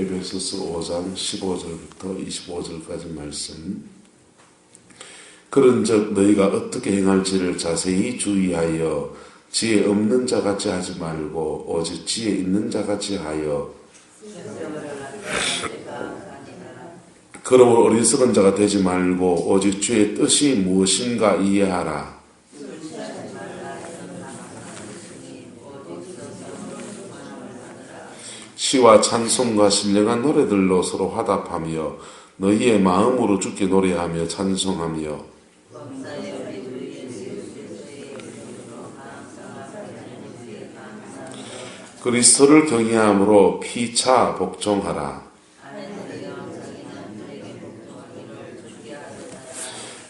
에베소서 5장 15절부터 25절까지 말씀. 그런즉 너희가 어떻게 행할지를 자세히 주의하여 지혜 없는 자같이 하지 말고 오직 지혜 있는 자같이 하여 그러므로 어리석은 자가 되지 말고 오직 주의 뜻이 무엇인가 이해하라. 시와 찬송과 신령한 노래들로 서로 화답하며 너희의 마음으로 주께 노래하며 찬송하며 그리스도를 경외함으로 피차 복종하라.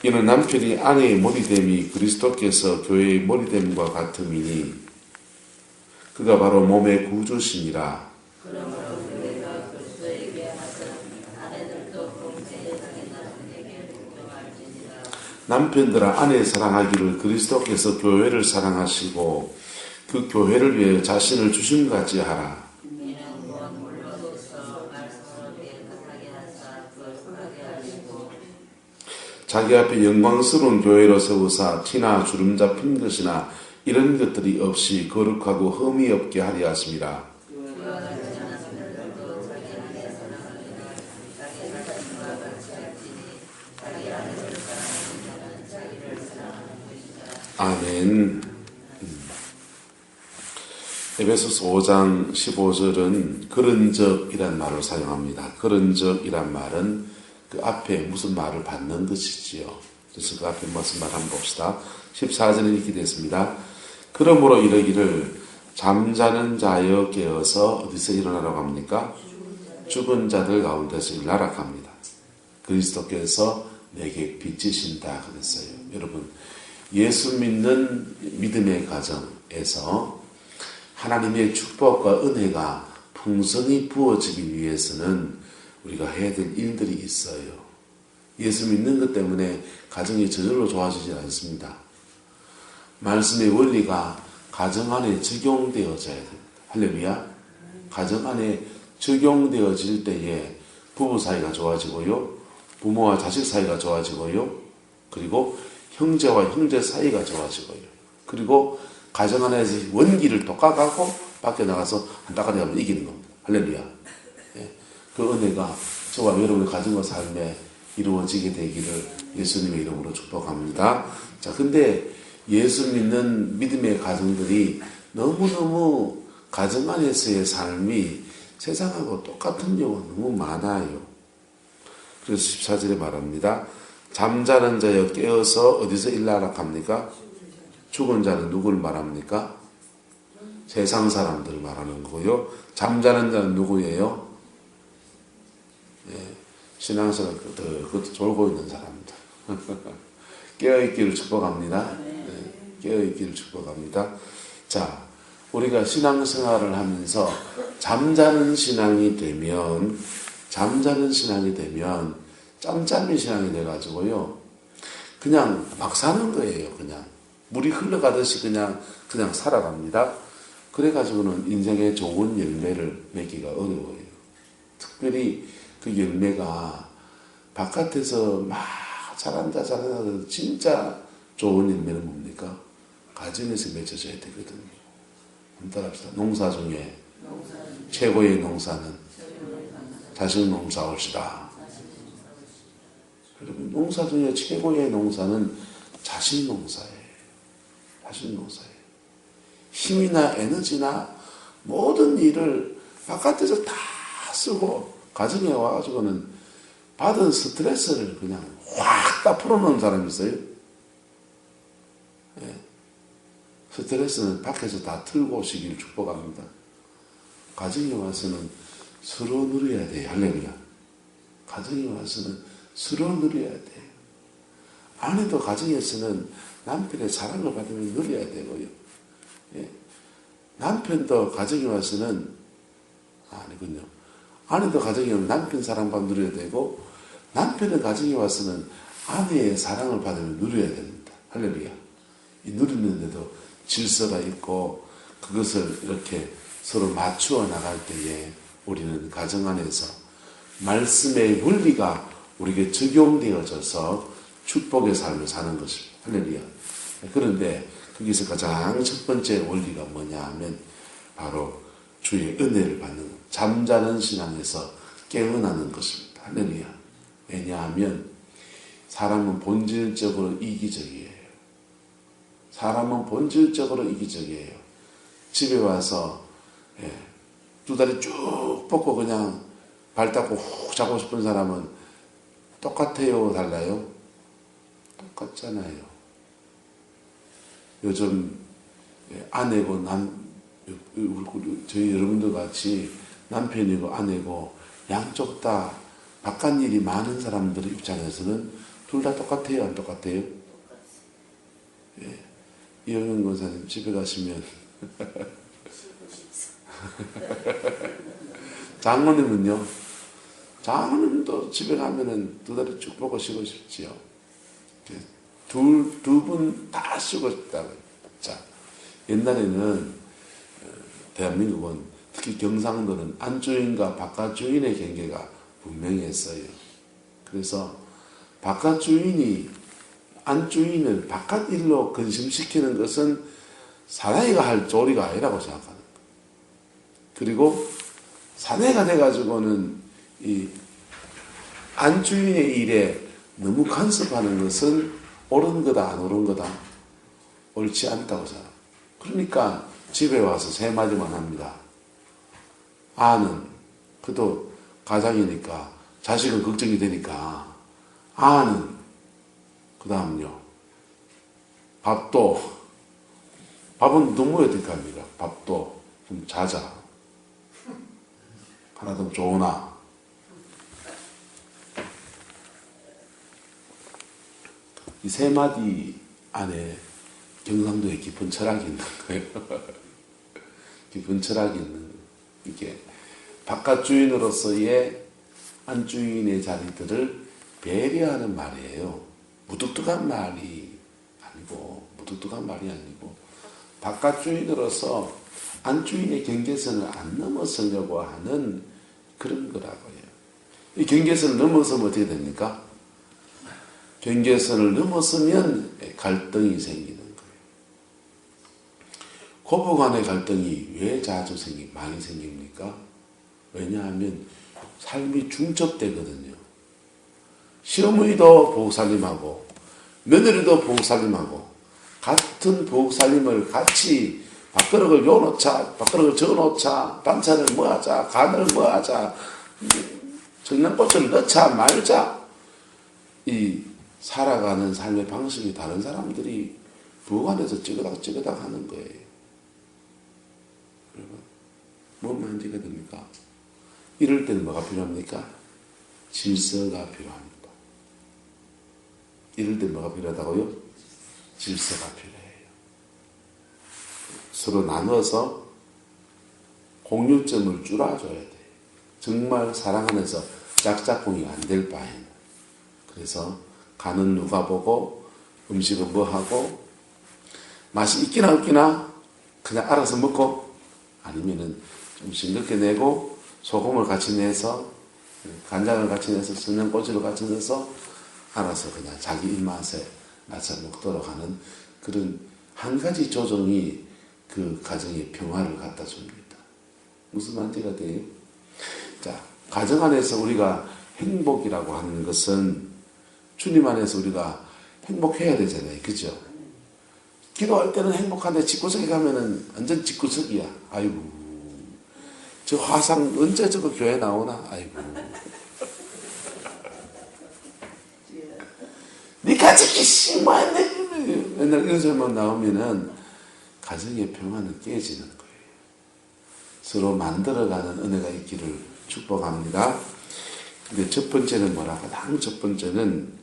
이는 남편이 아내의 머리됨이 그리스도께서 교회의 머리됨과 같음이니 그가 바로 몸의 구주시니라. 남편들아 아내 사랑하기를 그리스도께서 교회를 사랑하시고 그 교회를 위해 자신을 주심같이 하라. 자기 앞에 영광스러운 교회로 세우사 티나 주름 잡힌 것이나 이런 것들이 없이 거룩하고 흠이 없게 하려 하심이라. 아멘. 에베소서 5장 15절은 그런적이란 말을 사용합니다. 그런적이란 말은 그 앞에 무슨 말을 받는 것이지요. 그래서 그 앞에 무슨 말 한번 봅시다. 14절에 이렇게 됐습니다. 그러므로 이러기를 잠자는 자여 깨어서 어디서 일어나라고 합니까? 죽은 자들 가운데서 일어나라고 합니다. 그리스도께서 내게 빛이신다 그랬어요. 여러분, 예수 믿는 믿음의 가정에서 하나님의 축복과 은혜가 풍성히 부어지기 위해서는 우리가 해야 될 일들이 있어요. 예수 믿는 것 때문에 가정이 저절로 좋아지지 않습니다. 말씀의 원리가 가정 안에 적용되어져야 됩니다. 할렐루야. 가정 안에 적용되어질 때에 부부 사이가 좋아지고요. 부모와 자식 사이가 좋아지고요. 그리고 형제와 형제 사이가 좋아지고요. 그리고 가정 안에서 원기를 또 까가고 밖에 나가서 한따가리 하면 이기는 겁니다. 할렐루야. 예. 그 은혜가 저와 여러분의 가정과 삶에 이루어지게 되기를 예수님의 이름으로 축복합니다. 자, 근데 예수 믿는 믿음의 가정들이 너무너무 가정 안에서의 삶이 세상하고 똑같은 경우가 너무 많아요. 그래서 14절에 말합니다. 잠자는 자여 깨어서 어디서 일어나라 합니까? 죽은 자는 누구를 말합니까? 세상 사람들을 말하는 거고요. 잠자는 자는 누구예요? 예, 신앙생활 그것도 졸고 있는 사람입니다. 깨어있기를 축복합니다. 예, 깨어있기를 축복합니다. 자, 우리가 신앙생활을 하면서 잠자는 신앙이 되면 짬짬이 신앙이 돼가지고요. 그냥 막 사는 거예요. 그냥 물이 흘러가듯이 그냥 살아갑니다. 그래가지고는 인생의 좋은 열매를 맺기가 어려워요. 특별히 그 열매가 바깥에서 막 잘한다 진짜 좋은 열매는 뭡니까? 가정에서 맺어져야 되거든요. 한번 따라합시다. 농사 중에 최고의 농사는 자식 농사올시다. 여러분, 농사 중에 최고의 농사는 자식 농사예요. 자식 농사예요. 힘이나 에너지나 모든 일을 바깥에서 다 쓰고 가정에 와가지고는 받은 스트레스를 그냥 확 다 풀어놓은 사람이 있어요. 예. 스트레스는 밖에서 다 틀고 오시길 축복합니다. 가정에 와서는 서로 누려야 돼요. 할렐루야. 가정에 와서는 서로 누려야 돼요. 아내도 가정에서는 남편의 사랑을 받으면 누려야 되고요. 예. 남편도 가정에 와서는 아니군요. 아내도 가정에 오면 남편 사랑받으면 누려야 되고 남편의 가정에 와서는 아내의 사랑을 받으면 누려야 됩니다. 할렐루야. 이 누리는데도 질서가 있고 그것을 이렇게 서로 맞추어 나갈 때에 우리는 가정 안에서 말씀의 원리가 우리에게 적용되어져서 축복의 삶을 사는 것입니다. 할렐루야. 그런데 거기서 가장 첫 번째 원리가 뭐냐 하면 바로 주의 은혜를 받는, 잠자는 신앙에서 깨어나는 것입니다. 할렐루야. 왜냐하면 사람은 본질적으로 이기적이에요. 사람은 본질적으로 이기적이에요. 집에 와서 두 다리 쭉 뻗고 그냥 발 닦고 훅 자고 싶은 사람은 똑같아요, 달라요? 똑같잖아요. 요즘 아내고 저희 여러분들 같이 남편이고 아내고 양쪽 다 바깥 일이 많은 사람들의 입장에서는 둘 다 똑같아요, 안 똑같아요? 이영현 권사님 집에 가시면 장모님은요? 장모님도 집에 가면은 두 다리 쭉 뻗고 쉬고 싶지요. 두 분 다 쉬고 싶다고요. 자, 옛날에는 대한민국은 특히 경상도는 안주인과 바깥주인의 경계가 분명히 했어요. 그래서 바깥주인이 안주인을 바깥 일로 근심시키는 것은 사나이가 할 조리가 아니라고 생각하는 거예요. 그리고 사내가 돼가지고는 이 안주인의 일에 너무 간섭하는 것은 옳은 거다, 안 옳은 거다? 옳지 않다고 생각합니다. 그러니까 집에 와서 세 마디만 합니다. 아는, 그도 가장이니까, 자식은 걱정이 되니까, 아는, 그 다음요. 밥은 너무 어떻게 합니까? 밥도 좀 자자. 하나 더 좋으나. 이 세 마디 안에 경상도에 깊은 철학이 있는 거예요. 깊은 철학이 있는 거예요. 이게 바깥 주인으로서의 안주인의 자리들을 배려하는 말이에요. 무뚝뚝한 말이 아니고, 바깥 주인으로서 안주인의 경계선을 안 넘어서려고 하는 그런 거라고요. 이 경계선을 넘어서면 어떻게 됩니까? 경계선을 넘어서면 갈등이 생기는 거예요. 고부 간의 갈등이 왜 자주 많이 생깁니까? 왜냐하면 삶이 중첩되거든요. 시어머니도 보살림하고 며느리도 보살림하고 같은 보살림을 같이 밥그릇을 요놓자, 밥그릇을 저어놓자, 반찬을 뭐 하자, 간을 뭐 하자, 청양고추를 넣자 말자. 이 살아가는 삶의 방식이 다른 사람들이 부관에서 찌그닥 하는 거예요. 여러분, 뭔 문제가 됩니까? 이럴 때는 뭐가 필요합니까? 질서가 필요합니다. 이럴 때 뭐가 필요하다고요? 질서가 필요해요. 서로 나눠서 공유점을 줄여줘야 돼요. 정말 사랑 안에서 짝짝꿍이 안 될 바에는. 그래서 간은 누가 보고 음식은 뭐 하고 맛이 있기나 없기나 그냥 알아서 먹고 아니면은 좀 싱겁게 내고 소금을 같이 내서 간장을 같이 내서 청양고추를 같이 넣어서 알아서 그냥 자기 입맛에 맞춰 먹도록 하는 그런 한 가지 조정이 그 가정의 평화를 갖다 줍니다. 무슨 말인지가 돼요? 자, 가정 안에서 우리가 행복이라고 하는 것은 주님 안에서 우리가 행복해야 되잖아요. 그죠? 기도할 때는 행복한데 집구석에 가면은 완전 집구석이야. 아이고. 저 화상 언제 저거 교회 나오나? 아이고. 니 가족이 심한데 맨날 이런 소리만 나오면은 가정의 평화는 깨지는 거예요. 서로 만들어가는 은혜가 있기를 축복합니다. 근데 첫 번째는 뭐라? 가장 첫 번째는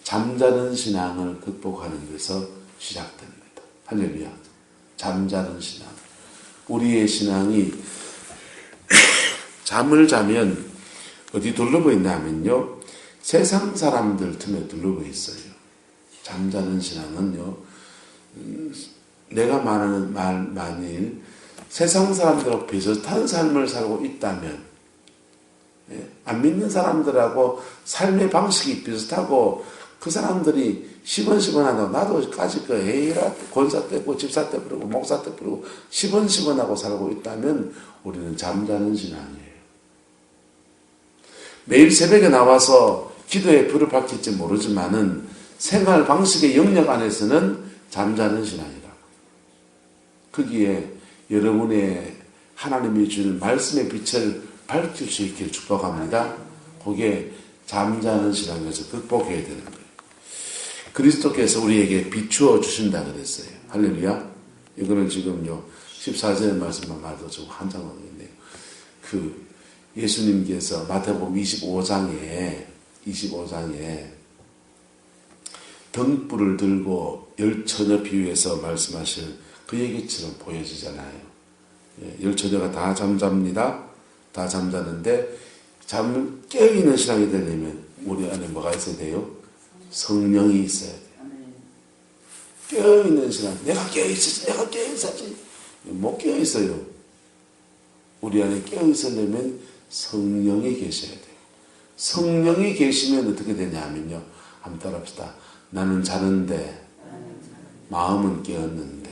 잠자는 신앙을 극복하는 데서 시작됩니다. 할렐루야. 잠자는 신앙. 우리의 신앙이 잠을 자면 어디 둘러버 있나 하면요. 세상 사람들 틈에 둘러버 있어요. 잠자는 신앙은요. 내가 말하는 말 만일 세상 사람들하고 비슷한 삶을 살고 있다면 안 믿는 사람들하고 삶의 방식이 비슷하고 그 사람들이 시번시번하다고 나도 까짓 거 에이라 권사 때 부르고 집사 때 부르고 목사 때 부르고 시번시번하고 살고 있다면 우리는 잠자는 신앙이에요. 매일 새벽에 나와서 기도에 불을 밝힐지 모르지만은 생활 방식의 영역 안에서는 잠자는 신앙이라. 거기에 여러분의 하나님이 주는 말씀의 빛을 밝힐 수 있기를 축복합니다. 거기에 잠자는 신앙에서 극복해야 되는 거예요. 그리스도께서 우리에게 비추어 주신다 그랬어요. 할렐루야. 이거는 지금요 14절의 말씀만 말도 좀 한장하고 있네요. 그 예수님께서 마태복음 25장에 등불을 들고 열처녀 비유해서 말씀하신 그 얘기처럼 보여지잖아요. 열처녀가 다 잠잡니다. 다 잠자는데 깨어있는 신앙이 되려면 우리 안에 뭐가 있어야 돼요? 성령이 있어야 돼요. 깨어있는 신앙. 내가 깨어있어야지. 못 깨어있어요. 우리 안에 깨어있으려면 성령이 계셔야 돼요. 성령이 계시면 어떻게 되냐면요. 한번 따라합시다. 나는 자는데 마음은 깨었는데.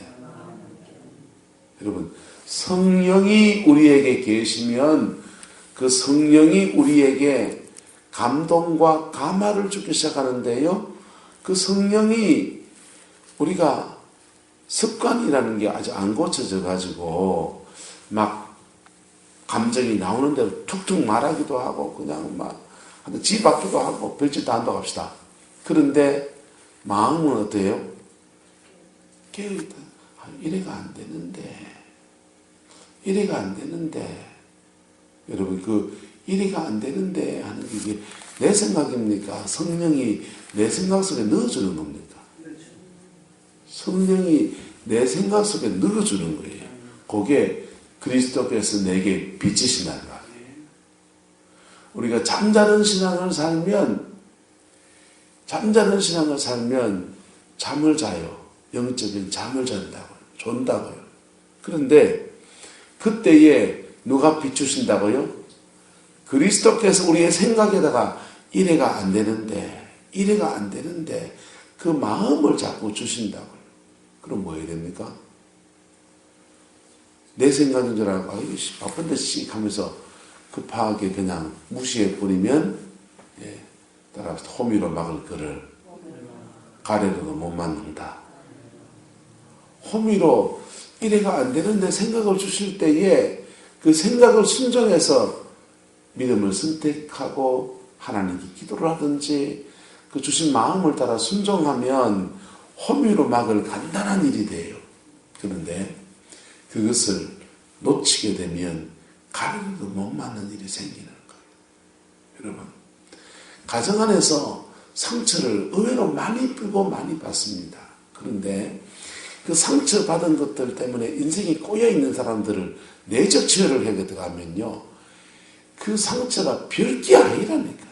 여러분, 성령이 우리에게 계시면 그 성령이 우리에게 감동과 감화를 주기 시작하는데요. 그 성령이 우리가 습관이라는 게 아직 안 고쳐져 가지고 막 감정이 나오는 대로 툭툭 말하기도 하고 그냥 막 지 받기도 하고 별짓도 한다고 합시다. 그런데 마음은 어때요? 깨어있다. 이래가 안 되는데 여러분 그 이래가 안 되는데 하는 게 이게 내 생각입니까? 성령이 내 생각 속에 넣어주는 겁니까? 성령이 내 생각 속에 넣어주는 거예요. 그게 그리스도께서 내게 비치신다는 말이에요. 우리가 잠자는 신앙을 살면 잠을 자요. 영적인 잠을 잔다고요. 그런데 그때에 누가 비추신다고요? 그리스도께서 우리의 생각에다가 이래가 안 되는데 그 마음을 자꾸 주신다고요. 그럼 뭐 해야 됩니까? 내 생각인 줄 알고 아이씨 바쁜데 씩 하면서 급하게 그냥 무시해 버리면 따라서 호미로 막을 거를 가래로도 못 막는다. 호미로 이래가 안 되는데 생각을 주실 때에 그 생각을 순종해서 믿음을 선택하고 하나님께 기도를 하든지 그 주신 마음을 따라 순종하면 호미로 막을 간단한 일이 돼요. 그런데 그것을 놓치게 되면 가래로도 못 맞는 일이 생기는 거예요. 여러분, 가정 안에서 상처를 의외로 많이 풀고 많이 받습니다. 그런데 그 상처받은 것들 때문에 인생이 꼬여있는 사람들을 내적 치유를 하게 들어가면요. 그 상처가 별게 아니라니까.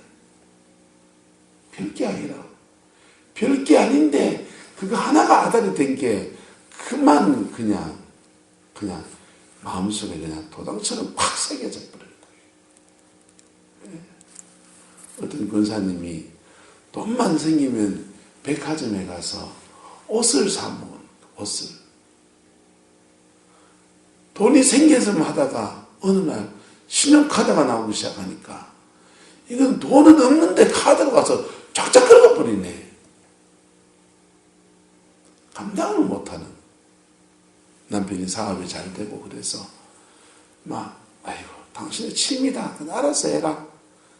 별게 아닌데 그거 하나가 아달이 된 게 그만 그냥 마음속에 그냥 도당처럼 확 새겨져 버릴 거예요. 어떤 권사님이 돈만 생기면 백화점에 가서 옷을 사 먹는 옷을. 돈이 생겨서 하다가 어느 날 신용카드가 나오기 시작하니까 이건 돈은 없는데 카드로 가서 쫙쫙 긁어버리네. 감당을 못하는. 남편이 사업이 잘 되고 그래서 아이고 당신의 취미다. 그냥 알아서 해라.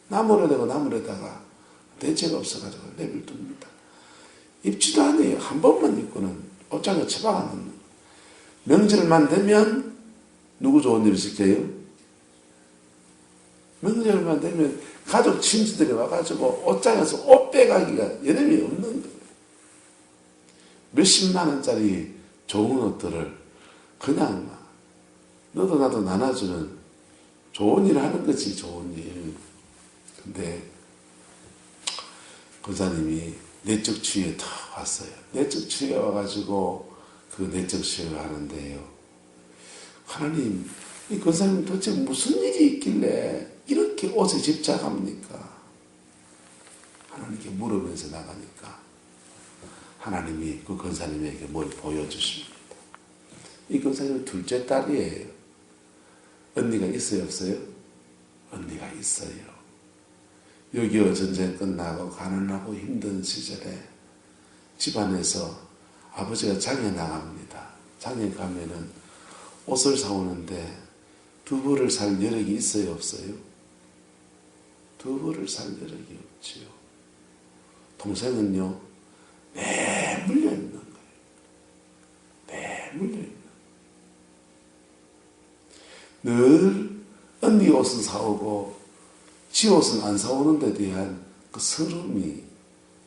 나무래다가 대책 없어가지고 내버려둡니다. 입지도 않아요. 한 번만 입고는 옷장에 처박아놓는. 명절만 되면 누구 좋은 일을 시켜요? 명절만 되면 가족 친지들이 와가지고 옷장에서 옷 빼가기가 여념이 없는 거예요. 몇십만 원짜리 좋은 옷들을 그냥 너도 나도 나눠주는 좋은 일을 하는 거지. 좋은 일. 근데 권사님이 내적 치유에 탁 왔어요. 내적 치유에 와가지고 그 내적 치유를 하는데요. 하나님, 이 권사님 도대체 무슨 일이 있길래 이런 이렇게 옷에 집착합니까? 하나님께 물으면서 나가니까 하나님이 그 권사님에게 뭘 보여주십니다. 이 권사님은 둘째 딸이에요. 언니가 있어요, 없어요? 언니가 있어요. 6.25 전쟁 끝나고 가난하고 힘든 시절에 집안에서 아버지가 장에 나갑니다. 장에 가면은 옷을 사오는데 두부를 살 여력이 있어요, 없어요? 두부를 살 여력이 없지요. 동생은요, 내 물려있는 거예요. 내 물려있는. 늘 언니 옷은 사오고 지 옷은 안 사오는 데 대한 그 서름이,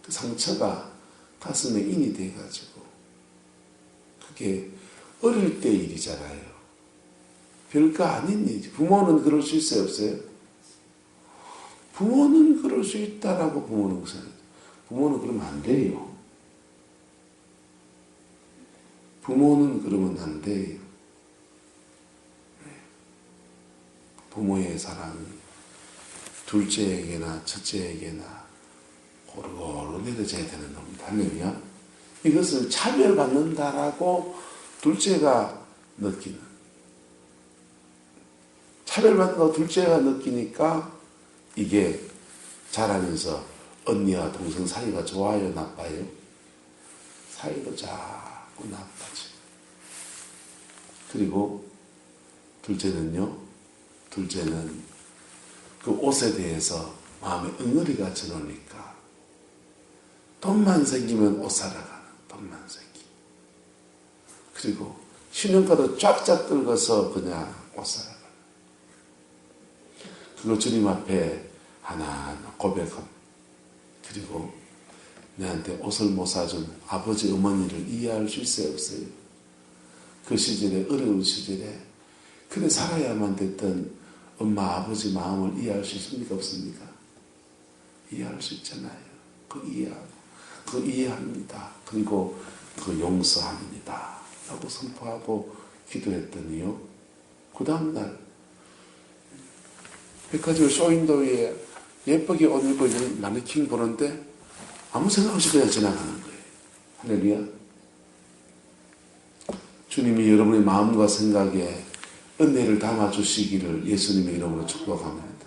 그 상처가 가슴에 인이 돼가지고 그게 어릴 때 일이잖아요. 별거 아닌 일이지. 부모는 그럴 수 있어요, 없어요? 부모는 그럴 수 있다라고 부모는 생각해요. 부모는 그러면 안 돼요. 부모는 그러면 안 돼요. 부모의 사랑이 둘째에게나 첫째에게나 고루고루 내려져야 되는 겁니다. 할렐루야. 이것을 차별받는다라고 둘째가 느끼는, 차별받는다고 둘째가 느끼니까 이게 자라면서 언니와 동생 사이가 좋아요, 나빠요? 사이도 자꾸 나빠져. 그리고 둘째는 그 옷에 대해서 마음에 응어리가 저러니까 돈만 생기면 옷 사러 가는, 돈만 생기. 그리고 신용카드 쫙쫙 긁어서 그냥 옷 사러 가는. 그거 주님 앞에 하나하나 고백합니다. 그리고 내한테 옷을 못 사준 아버지 어머니를 이해할 수 있어요, 없어요? 그 시절에, 어려운 시절에 그래 살아야만 됐던 엄마 아버지 마음을 이해할 수 있습니까, 없습니까? 이해할 수 있잖아요. 그 이해하고, 그 이해합니다. 그리고 그 용서합니다 라고 선포하고 기도했더니요, 그 다음날 백화점 쇼윈도우에 예쁘게 옷 입고 있는 마네킹 보는데 아무 생각 없이 그냥 지나가는 거예요. 할렐루야. 주님이 여러분의 마음과 생각에 은혜를 담아주시기를 예수님의 이름으로 축복합니다.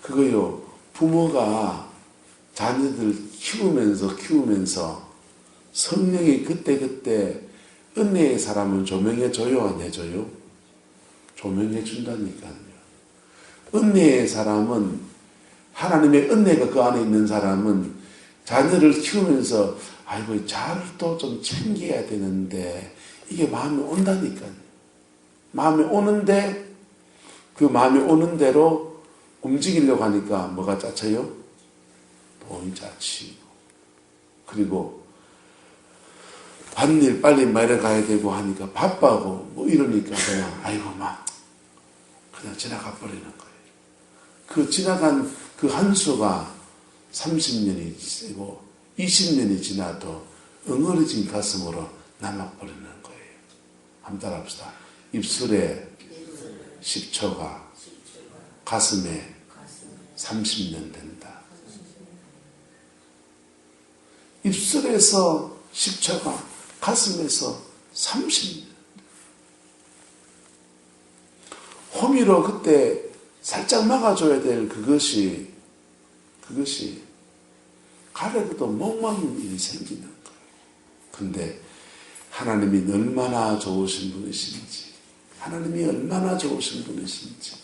그거요, 부모가 자녀들 키우면서 성령이 그때그때 은혜의 사람을 조명해줘요, 안 해줘요? 조명해준다니까요. 은혜의 사람은, 하나님의 은혜가 그 안에 있는 사람은 자녀를 키우면서 아이고 잘도 좀 챙겨야 되는데 이게 마음에 온다니까요. 마음에 오는데 그 마음에 오는 대로 움직이려고 하니까 뭐가 짜쳐요? 돈이 짜치고, 그리고 밭일 빨리 마련 가야 되고 하니까 바빠고 뭐 이러니까 그냥 아이고 막 그냥 지나가 버리는 거예요. 그 지나간 그 한 수가 30년이 지나고 20년이 지나도 응어리진 가슴으로 남아버리는 거예요. 한번 따라합시다. 입술에 10초가 가슴에 30년 된다. 입술에서 10초가 가슴에서 30년. 호미로 그때 살짝 막아줘야 될 그것이 가래도 못 막는 일이 생기는 거예요. 근데 하나님이 얼마나 좋으신 분이신지, 하나님이 얼마나 좋으신 분이신지,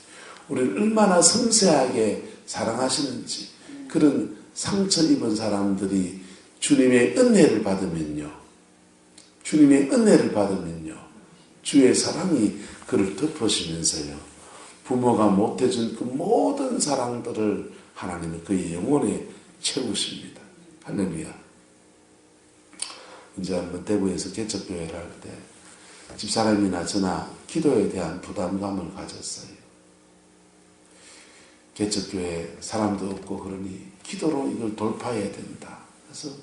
우리를 얼마나 섬세하게 사랑하시는지, 그런 상처 입은 사람들이 주님의 은혜를 받으면요, 주의 사랑이 그를 덮으시면서요, 부모가 못해준 그 모든 사랑들을 하나님은 그의 영혼에 채우십니다. 할렐루야. 이제 한번 대구에서 개척교회를 할 때 집사람이나 저나 기도에 대한 부담감을 가졌어요. 개척교회 사람도 없고 그러니 기도로 이걸 돌파해야 된다. 그래서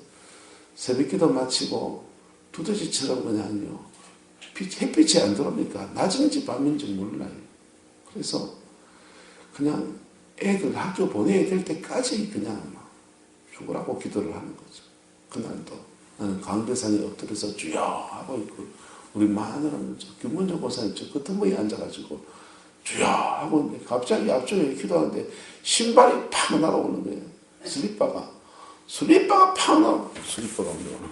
새벽기도 마치고 두더지처럼 그냥요, 햇빛이 안 들어오니까 낮인지 밤인지 몰라요. 그래서 그냥 애들 학교 보내야 될 때까지 그냥 막 죽으라고 기도를 하는 거죠. 그날도 나는 강대상에 엎드려서 주여 하고 있고, 우리 마누라는 김문정 고사님 저 끝머리에 앉아가지고 주여 하고 있는데 갑자기 앞쪽에 기도하는데 신발이 팍 날아오는 거예요. 슬리퍼가 팍 날아오는 거예요.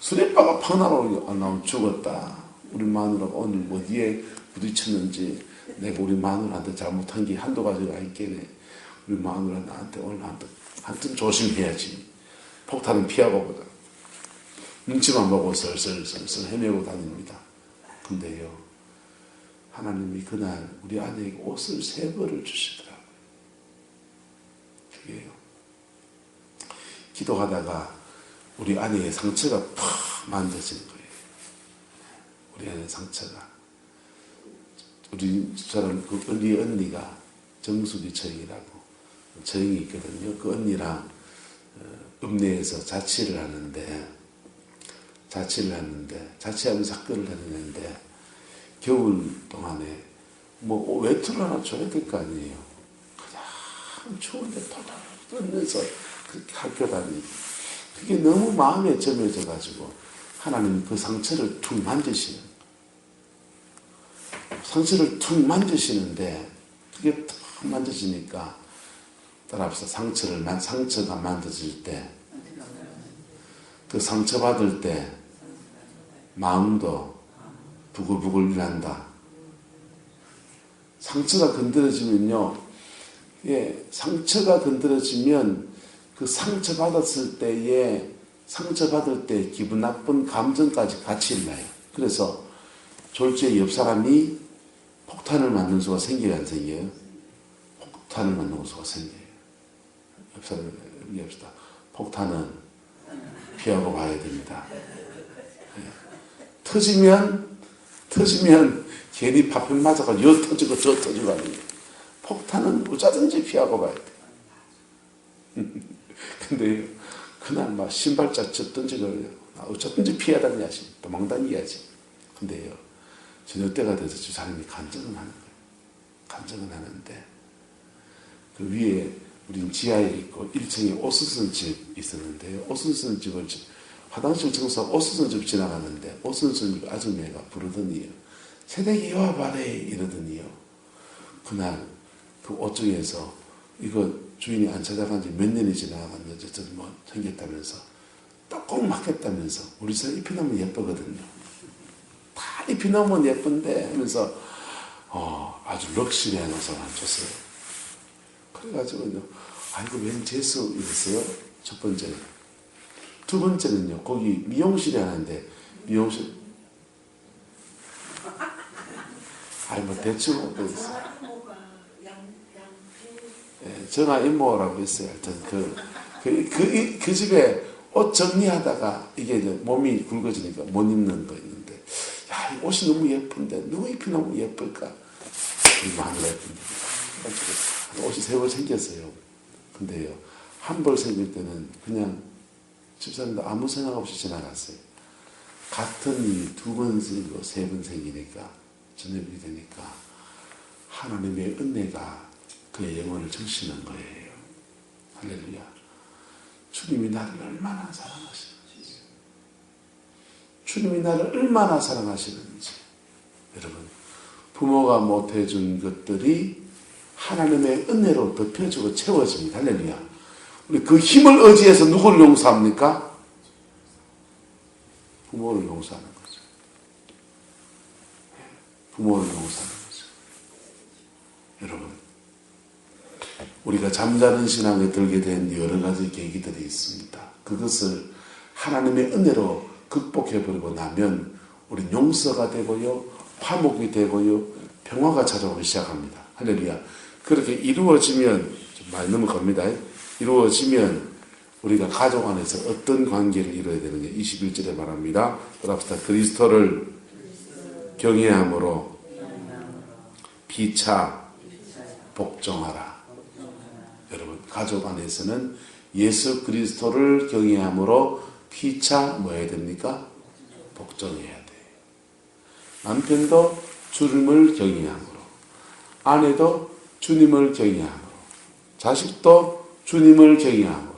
슬리퍼가 팍 날아오는 거예요. 나면 죽었다. 우리 마누라가 오늘 뭐 어디에 부딪혔는지, 내가 우리 마누라한테 잘못한 게 한두 가지가 있겠네. 우리 마누라 나한테 오늘 한번 조심해야지. 폭탄은 피하고 보자. 눈치만 보고 슬슬 헤매고 다닙니다. 근데요, 하나님이 그날 우리 아내에게 옷을 3벌을 주시더라고요. 그게요, 기도하다가 우리 아내의 상처가 팍 만져진 거예요. 우리 아내의 상처가. 저는 우리 언니가 정수리 처형이라고 처형이 있거든요. 그 언니랑 읍내에서 자취를 하는데 자취하면서 학교를 다니는데 겨울 동안에 뭐 외투를 하나 줘야 될 거 아니에요. 그냥 추운데 털털 떨면서 그렇게 학교 다니고, 그게 너무 마음에 점여져 가지고 하나님 그 상처를 툭 만지시는데 그게 툭 만져지니까, 따라합시다. 상처가 만져질 때, 그 상처받을 때 마음도 부글부글 일한다. 상처가 건드려지면요, 상처가 건드려지면 그 상처받을 때 기분 나쁜 감정까지 같이 일어나요. 그래서 졸지에 옆 사람이 폭탄을 맞는 수가 생겨요, 안 생겨요? 폭탄을 맞는 수가 생겨요. 옆 사람이 얘기합시다. 폭탄은 피하고 가야 됩니다. 터지면 괜히 파편 맞아가 여 터지고 저 터지고 하는 거예요. 폭탄은 어쩌든지 피하고 가야 돼요. 근데 그날 막 신발짝 저 던지고 어쩌든지 피하다니야지, 도망다니야지. 근데요, 저녁 때가 돼서 집사람이 간증을 하는 거예요. 간증을 하는데 그 위에 우린 지하에 있고 1층에 옷을 쓴 집 있었는데요. 옷을 쓴 집을 화장실 청소하고 옷을 쓴 집 지나가는데 옷을 쓴 집 아줌마가 부르더니요, 새댁이 와봐래 이러더니요, 그날 그 옷 중에서 이거 주인이 안 찾아간 지 몇 년이 지나갔는지 뭐 생겼다면서 꼭 맞겠다면서, 우리 집 잎이 너무 예쁘거든요. 다 잎이 너무 예쁜데 하면서 아주 럭셔리한 옷을 안 줬어요. 그래가지고요, 이거 웬 재수 이랬어요. 첫 번째는. 두 번째는요, 거기 미용실이 하는데, 미용실, 뭐 대충 하고 있어요. 전화 임모라고 있어요. 하여튼 그 집에 옷 정리하다가 이게 이제 몸이 굵어지니까 못 입는 거 있는데, 야, 이 옷이 너무 예쁜데 누구 잎이 너무 예쁠까? 우리 마누라 예쁜데. 옷이 3벌 생겼어요. 근데요, 한 벌 생길 때는 그냥 집사람도 아무 생각 없이 지나갔어요. 같은 일이 2번 생기고 3번 생기니까, 저녁이 되니까 하나님의 은혜가 그의 영혼을 적시는 거예요. 할렐루야. 주님이 나를 얼마나 사랑하시는지, 주님이 나를 얼마나 사랑하시는지. 여러분, 부모가 못해준 것들이 하나님의 은혜로 덮여주고 채워집니다. 할렐루야. 우리 그 힘을 의지해서 누구를 용서합니까? 부모를 용서하는 거죠. 부모를 용서하는 거죠. 여러분, 우리가 잠자는 신앙에 들게 된 여러 가지 계기들이 있습니다. 그것을 하나님의 은혜로 극복해버리고 나면 우리 용서가 되고요, 화목이 되고요, 평화가 찾아오기 시작합니다. 할렐루야. 그렇게 이루어지면, 좀 많이 넘어갑니다. 이루어지면 우리가 가족 안에서 어떤 관계를 이루어야 되는가? 21절에 말합니다. 그럽시다. 그리스도를 경외함으로 피차 복종하라. 여러분, 가족 안에서는 예수 그리스도를 경외함으로 피차 뭐 해야 됩니까? 복종해야 돼요. 남편도 주님을 경외함으로, 아내도 주님을 경외함으로, 자식도 주님을 경외함으로,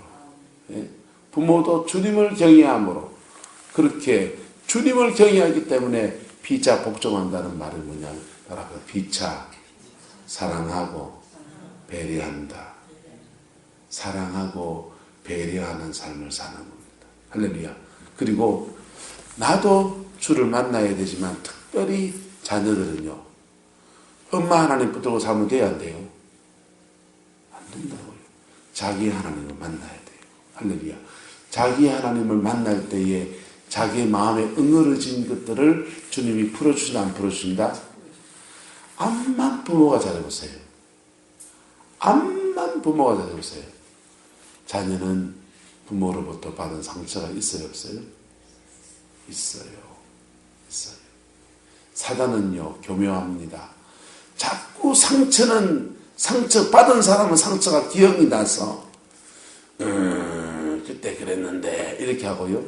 예? 부모도 주님을 경외함으로, 그렇게 주님을 경외하기 때문에 피차 복종한다는 말이 뭐냐면 바로 피차, 사랑하고 배려한다. 사랑하고 배려하는 삶을 사는 겁니다. 할렐루야. 그리고 나도 주를 만나야 되지만 특별히 자녀들은요, 엄마 하나님 붙들고 살면 돼야 안 돼요? 안 된다고요. 자기 하나님을 만나야 돼요. 할렐루야. 자기 하나님을 만날 때에 자기의 마음에 응어러진 것들을 주님이 풀어주시나 안 풀어주신다? 암만 부모가 잘해보세요. 암만 부모가 잘해보세요. 자녀는 부모로부터 받은 상처가 있어요, 없어요? 있어요. 있어요. 사단은요, 교묘합니다. 자꾸 상처 받은 사람은 상처가 기억이 나서 그때 그랬는데 이렇게 하고요.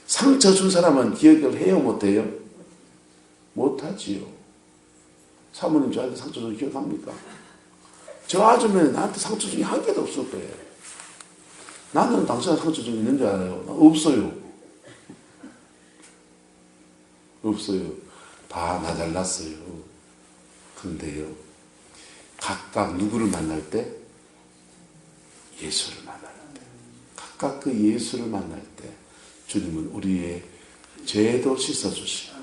상처 준 사람은 기억을 해요, 못해요? 못하지요. 사모님 저한테 상처 준 기억합니까? 저 아줌마는 나한테 상처 준 게 한 개도 없을 거예요. 나는 당신한테 상처 준 게 있는 줄 알아요? 없어요. 없어요. 다 나 잘났어요. 근데요, 각각 누구를 만날 때? 예수를 만날 때. 각각 그 예수를 만날 때 주님은 우리의 죄도 씻어주시고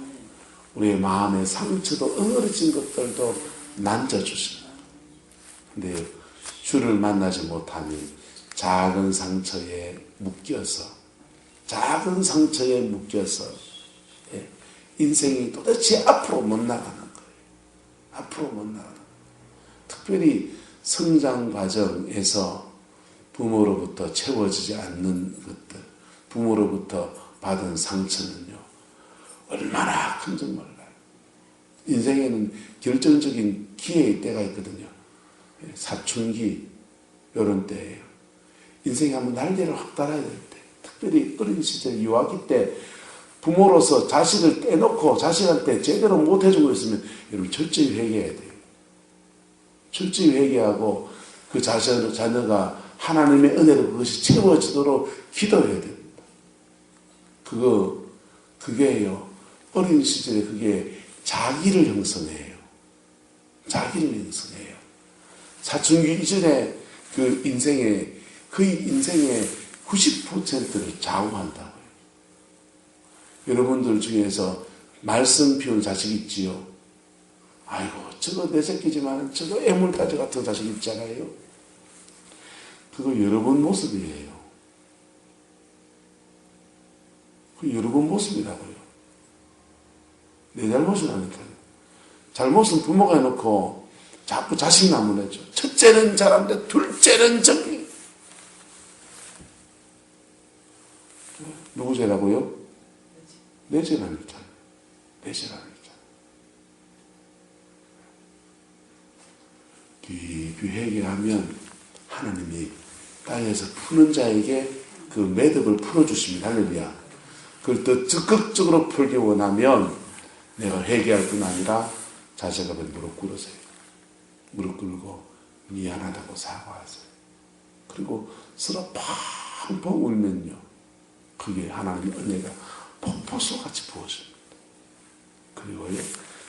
우리의 마음의 상처도 응어리진 것들도 만져주십니다. 근데 주를 만나지 못하면 작은 상처에 묶여서 인생이 도대체 앞으로 못 나가는 거예요. 앞으로 못 나가는 거예요. 특별히 성장 과정에서 부모로부터 채워지지 않는 것들, 부모로부터 받은 상처는요, 얼마나 큰지 몰라요. 인생에는 결정적인 기회의 때가 있거든요. 사춘기, 이런 때예요. 인생이 한번 날개를 확 달아야 될 때, 특별히 어린 시절 유아기 때 부모로서 자식을 떼놓고 자식한테 제대로 못해주고 있으면 여러분 철저히 회개해야 돼요. 철저히 회개하고 그 자녀가 하나님의 은혜로 그것이 채워지도록 기도해야 됩니다. 그게요, 어린 시절에 그게 자기를 형성해요. 자기를 형성해요. 사춘기 이전에 그의 인생의 90%를 좌우한다고요. 여러분들 중에서 말씀 피운 자식 있지요? 아이고, 저거 내 새끼지만 저거 애물가지 같은 자식 있잖아요. 그거 여러분 모습이에요. 그 여러분 모습이라고요. 내 잘못은 아니까요. 잘못은 부모가 해놓고 자꾸 자식 나무래죠. 첫째는 잘하는데 둘째는 저기. 누구 죄라고요? 내 죄라니까. 내 죄라니까. 깊이 회개하면 하나님이 땅에서 푸는 자에게 그 매듭을 풀어주십니다. 할렐루야. 그걸 더 적극적으로 풀기 원하면 내가 회개할 뿐 아니라 자식 앞에 무릎 꿇으세요. 무릎 꿇고 미안하다고 사과하세요. 그리고 서로 펑펑 울면요, 그게 하나님의 은혜가 폭포수같이 부어집니다. 그리고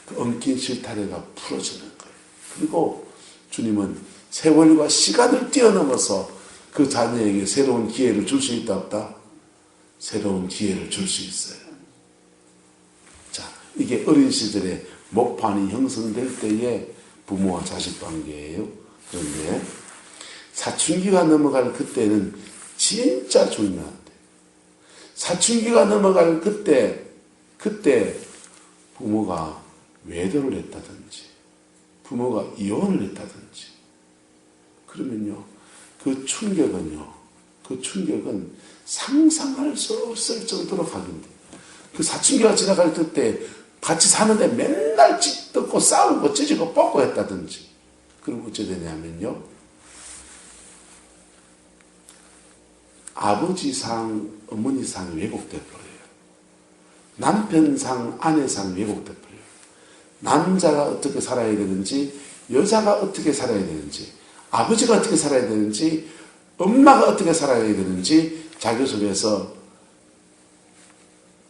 그 엉킨 실타래가 풀어지는 거예요. 그리고 주님은 세월과 시간을 뛰어넘어서 그 자녀에게 새로운 기회를 줄 수 있다 없다? 새로운 기회를 줄 수 있어요. 자, 이게 어린 시절에 목판이 형성될 때의 부모와 자식 관계예요. 그런데 사춘기가 넘어갈 그때는 진짜 중요한데, 사춘기가 넘어갈 그때 부모가 외도를 했다든지 부모가 이혼을 했다든지 그러면요, 그 충격은 상상할 수 없을 정도로 각인돼요. 그 사춘기가 지나갈 때 같이 사는데 맨날 찢고 싸우고 찢고 뻗고 했다든지, 그럼 어찌 되냐면요, 아버지상 어머니상 왜곡돼 버려요. 남편상 아내상 왜곡돼 버려요. 남자가 어떻게 살아야 되는지, 여자가 어떻게 살아야 되는지, 아버지가 어떻게 살아야 되는지, 엄마가 어떻게 살아야 되는지 자기 속에서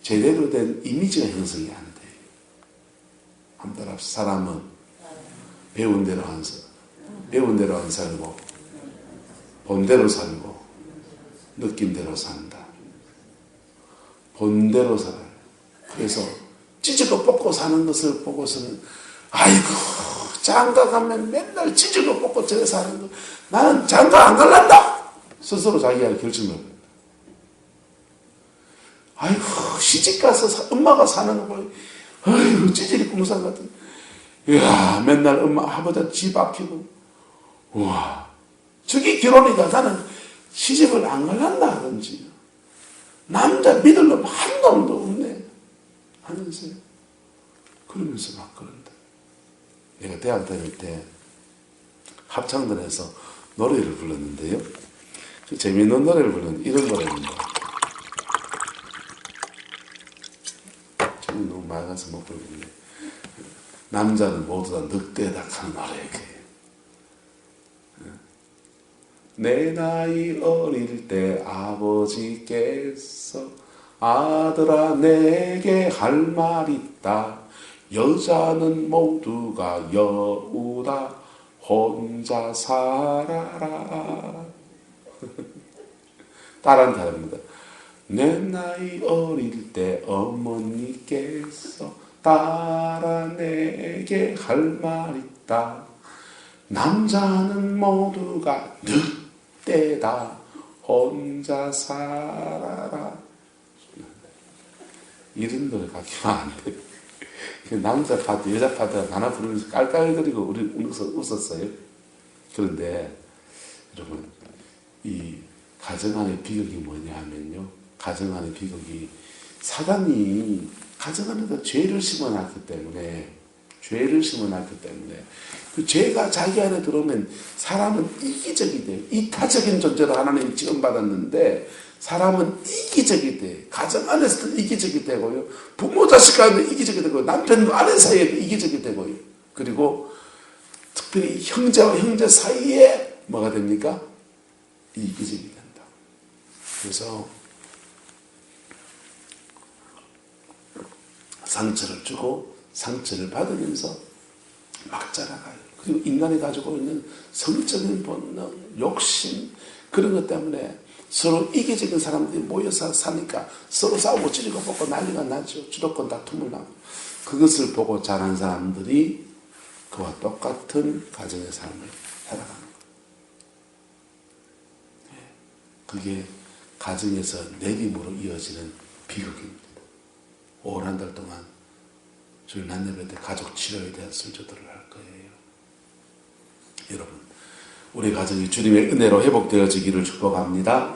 제대로 된 이미지가 형성이 안 돼요. 한번 따라 사람은 배운 대로 안 살고 본대로 살고 느낌대로 산다. 본대로 살아요. 그래서 찢고 뽑고 사는 것을 보고서는 아이고 장가 가면 맨날 찢고 뽑고 저래 사는 거 나는 장가 안 갈란다. 스스로 자기가 결심을. 아이고 시집가서 엄마가 사는 거 보니 아이고 찌질이 꿈산 같은. 이야 맨날 엄마 아버지 집 아끼고 우와 저기 결혼이다. 나는 시집을 안 갈란다 하든지 남자 믿을 놈 한 놈도 없네 하면서 그러면서 막 그런다. 내가 대학 다닐 때 합창단에서 노래를 불렀는데요. 재미있는 노래를 불렀는데 이런 노래입니다. 저는 너무 맑아서 못 부르겠네. 남자는 모두 다 늑대다 하는 노래예요. 내 나이 어릴 때 아버지께서 아들아 내게 할 말 있다. 여자는 모두가 여우다. 혼자 살아라. 따라는 다릅니다. 내 나이 어릴 때 어머니께서 딸아 내게 할 말 있다. 남자는 모두가 늑대다. 혼자 살아라. 이런 노래 가기가 안 돼. 남자 파트, 여자 파트가 하나 부르면서 깔깔거리고 우리 웃었어요. 그런데 여러분 이 가정 안의 비극이 뭐냐 하면요. 가정 안의 비극이 사단이 가정 안에다 죄를 심어놨기 때문에 그 죄가 자기 안에 들어오면 사람은 이기적이 돼요. 이타적인 존재로 하나님이 지원받았는데 사람은 이기적이 돼. 가정 안에서도 이기적이 되고요. 부모 자식 간에도 이기적이 되고 남편과 아내 사이에도 이기적이 되고요. 그리고 특별히 형제와 형제 사이에 뭐가 됩니까? 이기적이 된다. 그래서 상처를 주고 상처를 받으면서 막 자라가요. 그리고 인간이 가지고 있는 성적인 본능, 욕심 그런 것 때문에 서로 이기적인 사람들이 모여서 사니까 서로 싸우고 찌르고 뽑고 난리가 나죠. 주도권 다툼을 나고 그것을 보고 자란 사람들이 그와 똑같은 가정의 삶을 살아가는 거예요. 그게 가정에서 내림으로 이어지는 비극입니다. 오랜 한 달 동안 저희 난예배 때 가족 치료에 대한 설교들을 할 거예요. 여러분, 우리 가정이 주님의 은혜로 회복되어지기를 축복합니다.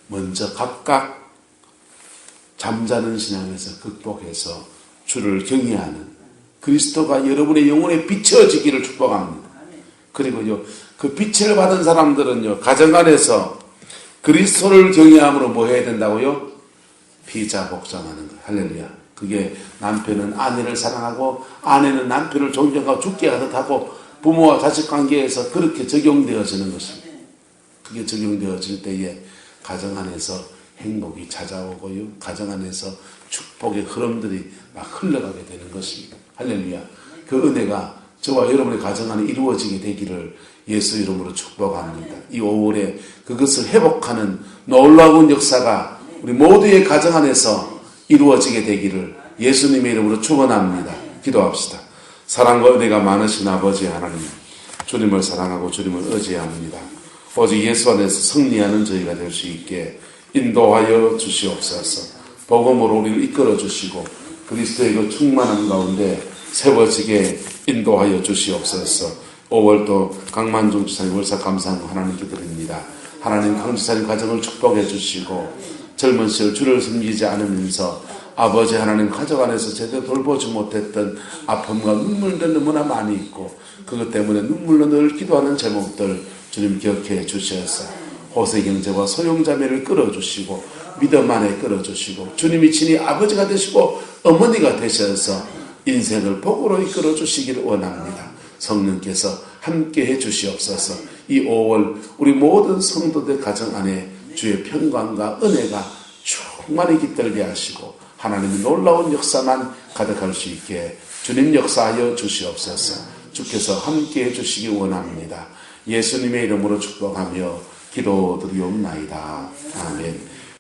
먼저 각각 잠자는 신앙에서 극복해서 주를 경외하는 그리스도가 여러분의 영혼에 비춰지기를 축복합니다. 그리고요, 그 빛을 받은 사람들은요, 가정 안에서 그리스도를 경외함으로 뭐 해야 된다고요? 피자복장하는 거예요. 할렐루야. 그게 남편은 아내를 사랑하고 아내는 남편을 존경하고 죽게 하듯 하고 부모와 자식 관계에서 그렇게 적용되어지는 것입니다. 그게 적용되어질 때에 가정 안에서 행복이 찾아오고요. 가정 안에서 축복의 흐름들이 막 흘러가게 되는 것입니다. 할렐루야. 그 은혜가 저와 여러분의 가정 안에 이루어지게 되기를 예수 이름으로 축복합니다. 이 5월에 그것을 회복하는 놀라운 역사가 우리 모두의 가정 안에서 이루어지게 되기를 예수님의 이름으로 축원합니다. 기도합시다. 사랑과 은혜가 많으신 아버지 하나님, 주님을 사랑하고 주님을 의지합니다. 오직 예수 안에서 승리하는 저희가 될 수 있게 인도하여 주시옵소서. 복음으로 우리를 이끌어 주시고 그리스도의 그 충만한 가운데 세워지게 인도하여 주시옵소서. 5월도 강만중 지사님 월사 감사하는 하나님께 드립니다. 하나님 강지사님 가정을 축복해 주시고 젊은 시절 주를 섬기지 않으면서 아버지 하나님 가정 안에서 제대로 돌보지 못했던 아픔과 눈물도 너무나 많이 있고 그것 때문에 눈물로 늘 기도하는 제목들 주님 기억해 주셔서 호세 형제와 소용자매를 끌어주시고 믿음 안에 끌어주시고 주님이 친히 아버지가 되시고 어머니가 되셔서 인생을 복으로 이끌어 주시기를 원합니다. 성령께서 함께 해 주시옵소서. 이 5월 우리 모든 성도들 가정 안에 주의 평강과 은혜가 충만히 깃들게 하시고 하나님의 놀라운 역사만 가득할 수 있게 주님 역사하여 주시옵소서. 주께서 함께해 주시기 원합니다. 예수님의 이름으로 축복하며 기도드리옵나이다. 아멘.